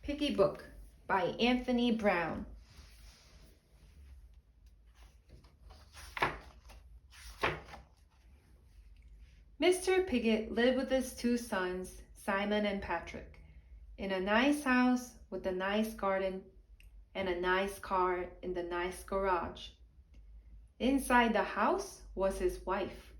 Piggybook by Anthony Browne. Mr. Pigget lived with his two sons, Simon and Patrick, in a nice house with a nice garden and a nice car in the nice garage. Inside the house was his wife.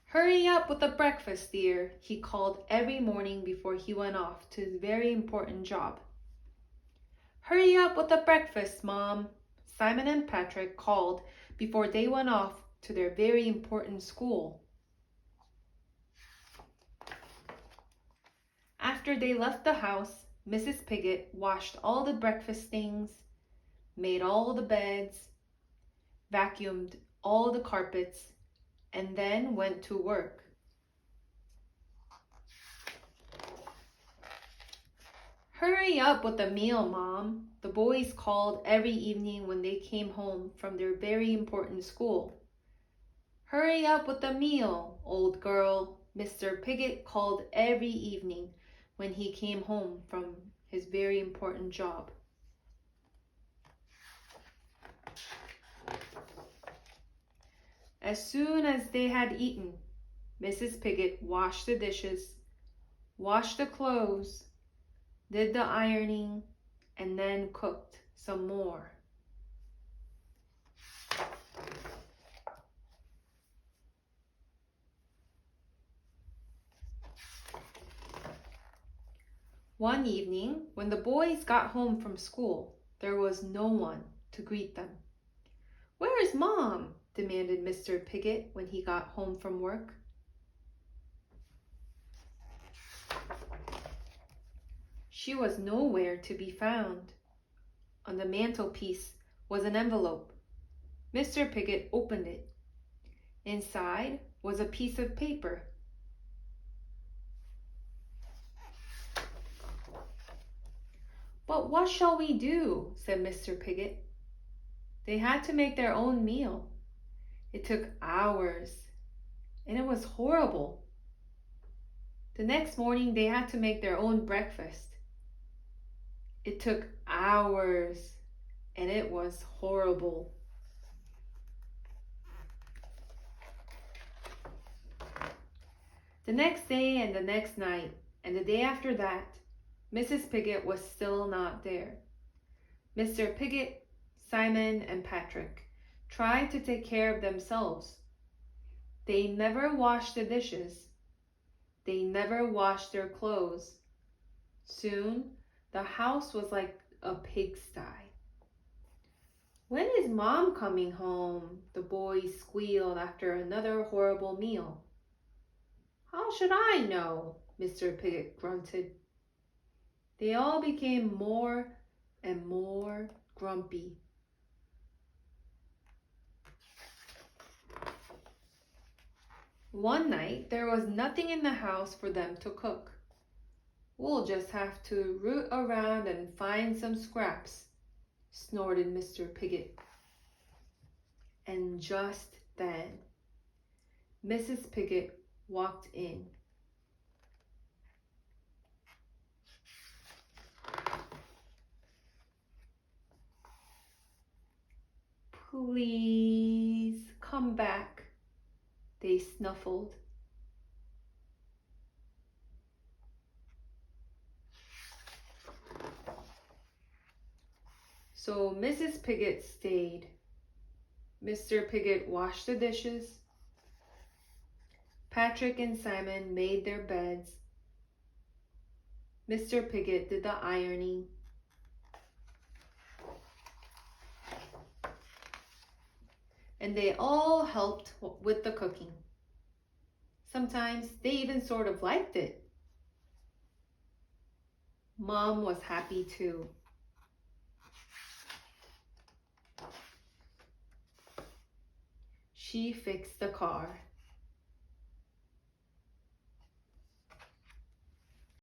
"Hurry up with the breakfast, dear," he called every morning before he went off to his very important job. "Hurry up with the breakfast, Mom," Simon and Patrick called before they went off to their very important school. After they left the house, Mrs. Pigget washed all the breakfast things, made all the beds, vacuumed all the carpets, and then went to work. "Hurry up with the meal, Mom," the boys called every evening when they came home from their very important school. "Hurry up with the meal, old girl," Mr. Pigget called every evening when he came home from his very important job. As soon as they had eaten, Mrs. Pigget washed the dishes, washed the clothes, did the ironing, and then cooked some more. One evening, when the boys got home from school, there was no one to greet them. "Where is Mom?" demanded Mr. Pigget when he got home from work. She was nowhere to be found. On the mantelpiece was an envelope. Mr. Pigget opened it. Inside was a piece of paper. "But what shall we do?" said Mr. Pigget. They had to make their own meal. It took hours, and it was horrible. The next morning, they had to make their own breakfast. It took hours, and it was horrible. The next day and the next night and the day after that, Mrs. Pigget was still not there. Mr. Pigget, Simon, and Patrick tried to take care of themselves. They never washed the dishes. They never washed their clothes. Soon, the house was like a pigsty. "When is Mom coming home?" the boys squealed after another horrible meal. "How should I know?" Mr. Pigget grunted. They all became more and more grumpy. One night, there was nothing in the house for them to cook. "We'll just have to root around and find some scraps," snorted Mr. Pigget. And just then, Mrs. Pigget walked in. "Please come back," they snuffled. So Mrs. Pigget stayed. Mr. Pigget washed the dishes. Patrick and Simon made their beds. Mr. Pigget did the ironing. And they all helped with the cooking. Sometimes they even sort of liked it. Mom was happy too. She fixed the car.